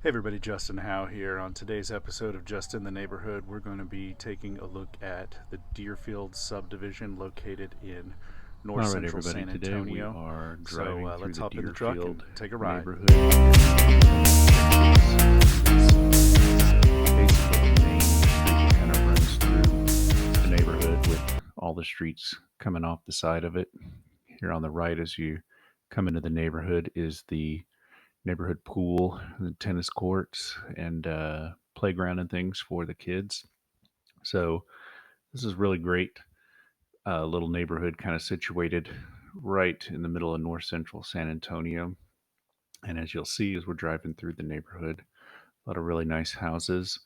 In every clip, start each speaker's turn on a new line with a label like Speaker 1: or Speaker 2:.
Speaker 1: Hey everybody, Justin Howe here. On today's episode of Just in the Neighborhood, we're going to be taking a look at the Deerfield subdivision located in north
Speaker 2: All right,
Speaker 1: central
Speaker 2: everybody.
Speaker 1: San
Speaker 2: Today we
Speaker 1: Antonio.
Speaker 2: are
Speaker 1: So
Speaker 2: driving through
Speaker 1: let's
Speaker 2: the
Speaker 1: hop in the truck and
Speaker 2: Deerfield
Speaker 1: take a ride.
Speaker 2: neighborhood. Basically, the main street that kind of runs through the neighborhood with all the streets coming off the side of it. Here on the right, as you come into the neighborhood, is the neighborhood pool, the tennis courts, and playground and things for the kids. So this is really great. Little neighborhood kind of situated right in the middle of north central San Antonio. And as you'll see as we're driving through the neighborhood, a lot of really nice houses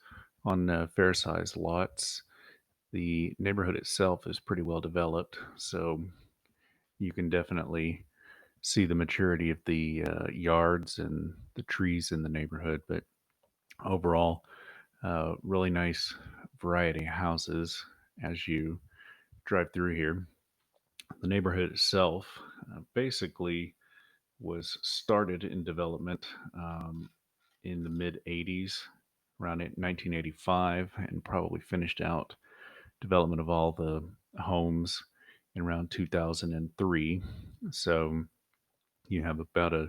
Speaker 2: on fair sized lots. The neighborhood itself is pretty well developed, so you can definitely see the maturity of the yards and the trees in the neighborhood. But overall, really nice variety of houses as you drive through here. The neighborhood itself basically was started in development in the mid 80s, around 1985, and probably finished out development of all the homes in around 2003. So you have about a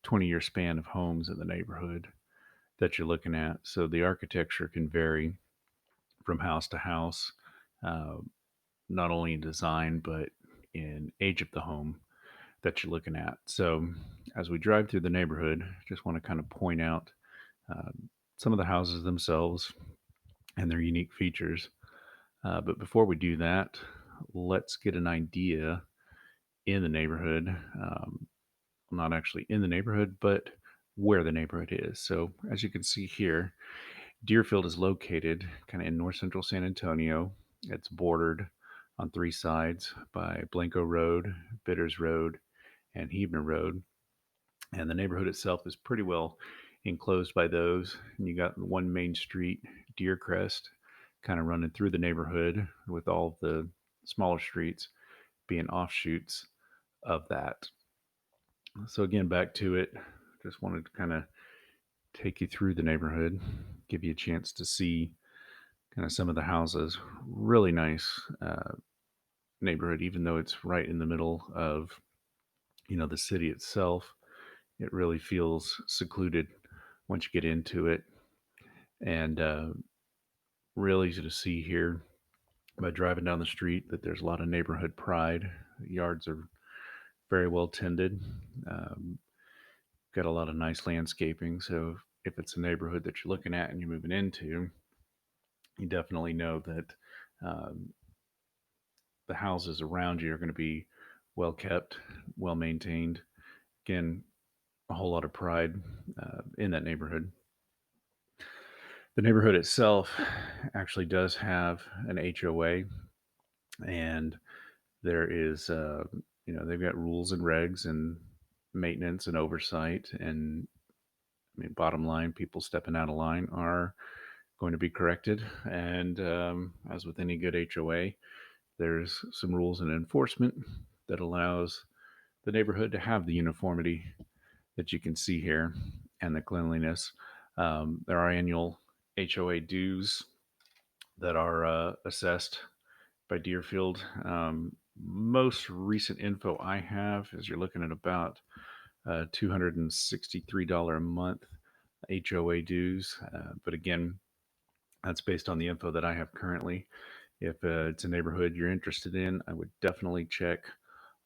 Speaker 2: 20-year span of homes in the neighborhood that you're looking at. So the architecture can vary from house to house, uh, not only in design, but in age of the home that you're looking at. So as we drive through the neighborhood, just want to kind of point out uh, some of the houses themselves and their unique features. But before we do that, let's get an idea in the neighborhood. Not actually in the neighborhood, but where the neighborhood is. So, as you can see here, Deerfield is located kind of in north central San Antonio. It's bordered on three sides by Blanco Road, Bitters Road, and Hebner Road. And the neighborhood itself is pretty well enclosed by those. And you got one main street, Deercrest, kind of running through the neighborhood with all of the smaller streets being offshoots of that. So again, back to it. Just wanted to kind of take you through the neighborhood, give you a chance to see kind of some of the houses. Really nice neighborhood, even though it's right in the middle of the city itself. It really feels secluded once you get into it, and real easy to see here by driving down the street that there's a lot of neighborhood pride. The yards are very well tended. Um, got a lot of nice landscaping. So if it's a neighborhood that you're looking at and you're moving into, you definitely know that um, the houses around you are going to be well kept, well maintained. Again, a whole lot of pride in that neighborhood. The neighborhood itself actually does have an HOA, and there is, they've got rules and regs and maintenance and oversight. And I mean, bottom line, people stepping out of line are going to be corrected. And as with any good HOA, there's some rules and enforcement that allows the neighborhood to have the uniformity that you can see here and the cleanliness. There are annual HOA dues that are assessed by Deerfield. Most recent info I have is you're looking at about $263 a month HOA dues. But again, that's based on the info that I have currently. If it's a neighborhood you're interested in, I would definitely check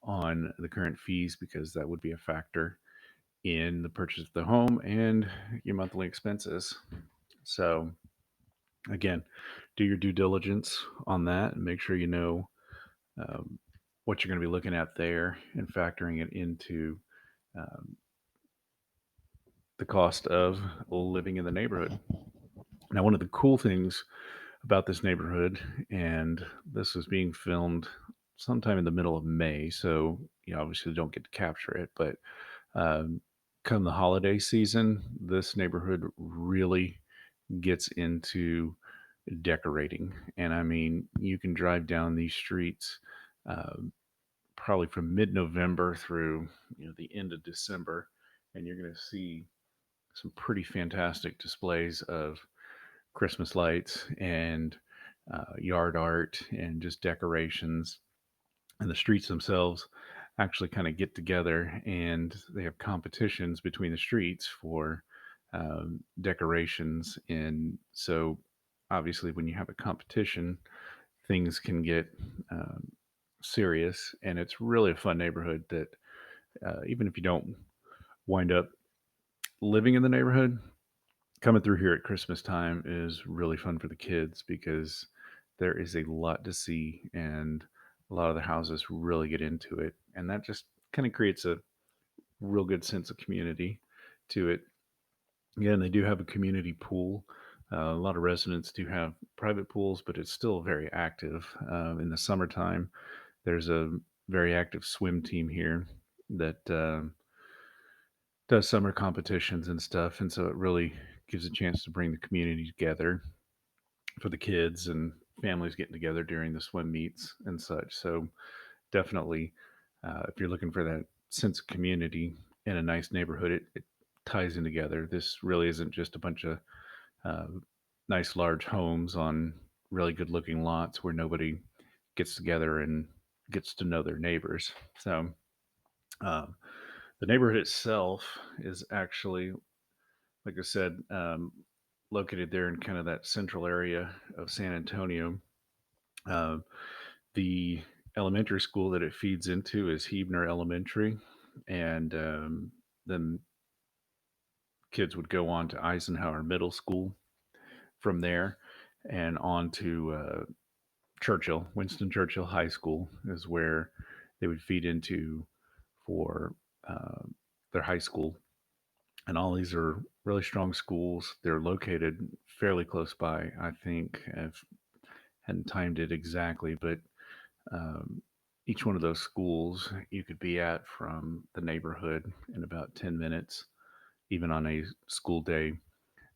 Speaker 2: on the current fees because that would be a factor in the purchase of the home and your monthly expenses. So, again, do your due diligence on that and make sure you know um, what you're going to be looking at there and factoring it into um, the cost of living in the neighborhood. Now, one of the cool things about this neighborhood, and this was being filmed sometime in the middle of May, so you obviously don't get to capture it, but um, come the holiday season, this neighborhood really gets into decorating. And I mean, you can drive down these streets uh, probably from mid-November through the end of December, and you're going to see some pretty fantastic displays of Christmas lights and yard art and just decorations. And the streets themselves actually kind of get together and they have competitions between the streets for decorations. And so, obviously, when you have a competition, things can get um, serious. And it's really a fun neighborhood that even if you don't wind up living in the neighborhood, coming through here at Christmas time is really fun for the kids because there is a lot to see and a lot of the houses really get into it. And that just kind of creates a real good sense of community to it. Again, they do have a community pool. A lot of residents do have private pools, but it's still very active. In the summertime, there's a very active swim team here that does summer competitions and stuff. And so it really gives a chance to bring the community together for the kids and families getting together during the swim meets and such. So definitely, if you're looking for that sense of community in a nice neighborhood, it ties in together. This really isn't just a bunch of uh, nice large homes on really good looking lots where nobody gets together and gets to know their neighbors. So um, the neighborhood itself is actually, like I said, located there in kind of that central area of San Antonio. Uh, the elementary school that it feeds into is Hebner Elementary, and then kids would go on to Eisenhower Middle School from there, and on to Churchill, Winston Churchill High School is where they would feed into for uh, their high school. And all these are really strong schools. They're located fairly close by. I think I hadn't timed it exactly, but um, each one of those schools you could be at from the neighborhood in about 10 minutes, even on a school day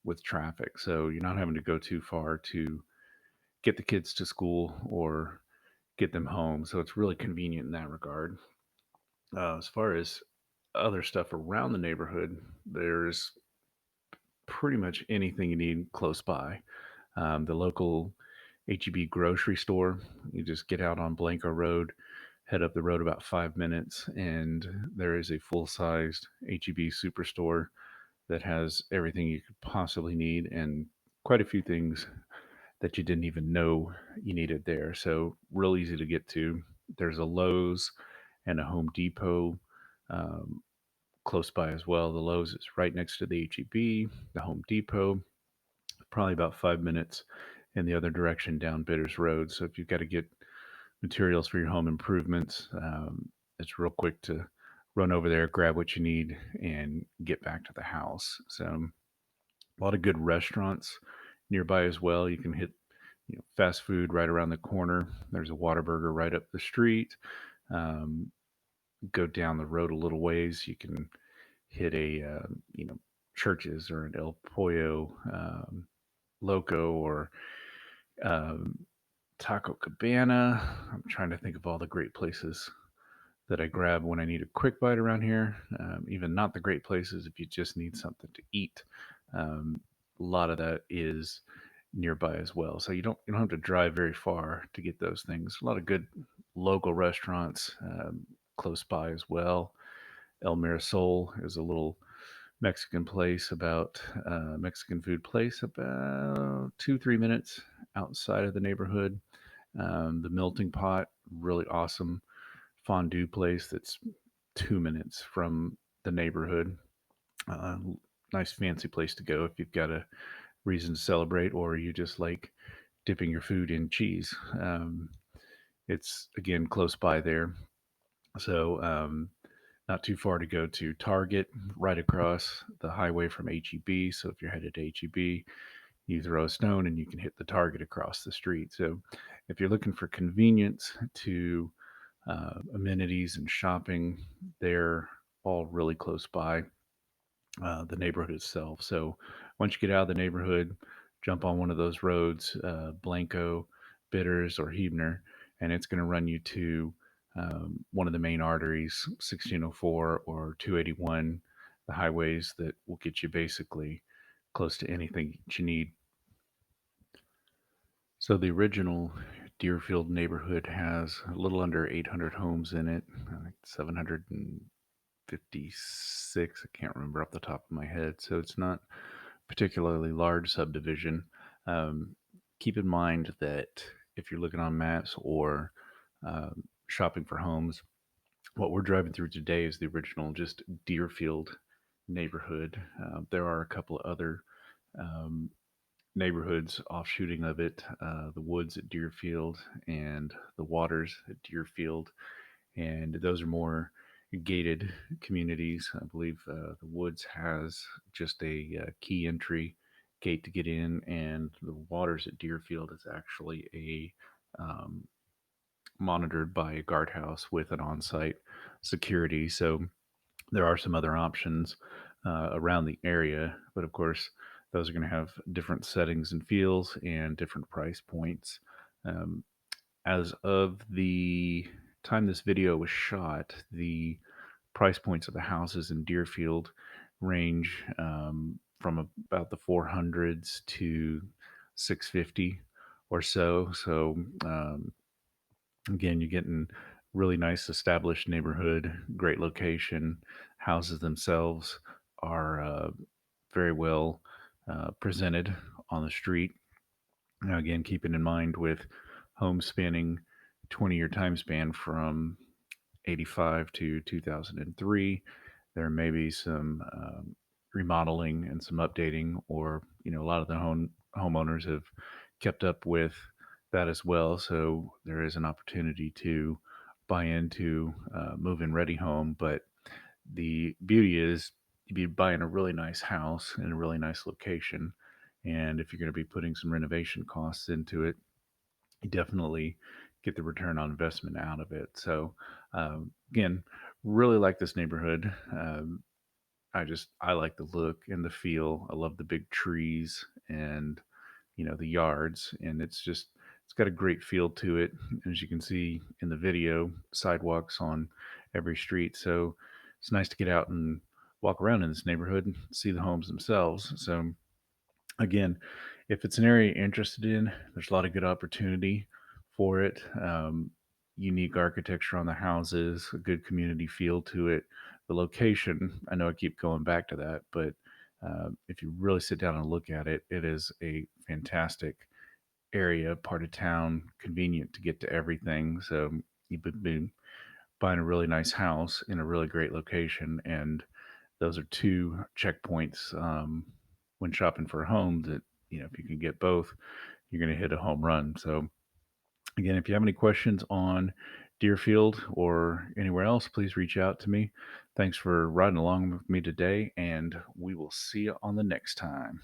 Speaker 2: with traffic. So you're not having to go too far to get the kids to school or get them home. So it's really convenient in that regard. As far as other stuff around the neighborhood, there's pretty much anything you need close by. The local HEB grocery store, you just get out on Blanco Road, head up the road about 5 minutes, and there is a full sized HEB superstore that has everything you could possibly need and quite a few things that you didn't even know you needed there. So, real easy to get to. There's a Lowe's and a Home Depot um, close by as well. The Lowe's is right next to the HEB, the Home Depot, probably about 5 minutes in the other direction down Bitters Road. So, if you've got to get materials for your home improvements, it's real quick to run over there, grab what you need, and get back to the house. So, a lot of good restaurants nearby as well. You can hit fast food right around the corner. There's a Whataburger right up the street. Um, go down the road a little ways, you can hit a Churches or an El Pollo Loco or um, Taco Cabana. I'm trying to think of all the great places that I grab when I need a quick bite around here. Even not the great places if you just need something to eat. Um, a lot of that is nearby as well, so you don't have to drive very far to get those things. A lot of good local restaurants close by as well. El Mirasol is a little Mexican place about Mexican food place about 2-3 minutes outside of the neighborhood. The Melting Pot, really awesome fondue place that's 2 minutes from the neighborhood. Uh, Nice fancy place to go if you've got a reason to celebrate or you just like dipping your food in cheese. It's again close by there. So not too far to go to Target, right across the highway from HEB. So if you're headed to HEB, you throw a stone and you can hit the Target across the street. So if you're looking for convenience to amenities and shopping, they're all really close by the neighborhood itself. So once you get out of the neighborhood, jump on one of those roads, Blanco, Bitters, or Hebner, and it's going to run you to one of the main arteries, 1604 or 281. the highways that will get you basically close to anything that you need. So the original Deerfield neighborhood has a little under 800 homes in it, like 756. I can't remember off the top of my head. So it's not particularly large subdivision. Um, Keep in mind that if you're looking on maps or shopping for homes, what we're driving through today is the original just Deerfield neighborhood. There are a couple of other um, neighborhoods offshooting of it, the woods at Deerfield and the waters at Deerfield, and those are more gated communities. I believe the woods has just a key entry gate to get in, and the waters at Deerfield is actually monitored by a guardhouse with an on-site security. So there are some other options around the area, but of course, those are going to have different settings and feels and different price points. Um, as of the time this video was shot, the price points of the houses in Deerfield range from about the 400s to 650 or so. So again, you're getting really nice established neighborhood, great location. Houses themselves are very well presented on the street. Now, again, keeping in mind with homes spanning 20-year time span from 85 to 2003, there may be some remodeling and some updating, or a lot of the homeowners have kept up with that as well. So there is an opportunity to buy into move-in ready home. But the beauty is you'd be buying a really nice house in a really nice location, and if you're going to be putting some renovation costs into it, you definitely get the return on investment out of it. So again, really like this neighborhood. I like the look and the feel. I love the big trees and the yards, and it's got a great feel to it. As you can see in the video, sidewalks on every street. So it's nice to get out and walk around in this neighborhood and see the homes themselves. So again, if it's an area you're interested in, there's a lot of good opportunity for it. Unique architecture on the houses, a good community feel to it. The location, I know I keep going back to that, but if you really sit down and look at it, it is a fantastic area, part of town, convenient to get to everything. So you've been buying a really nice house in a really great location, and those are two checkpoints when shopping for a home that if you can get both, you're going to hit a home run. So again, if you have any questions on Deerfield or anywhere else, please reach out to me. Thanks for riding along with me today, and we will see you on the next time.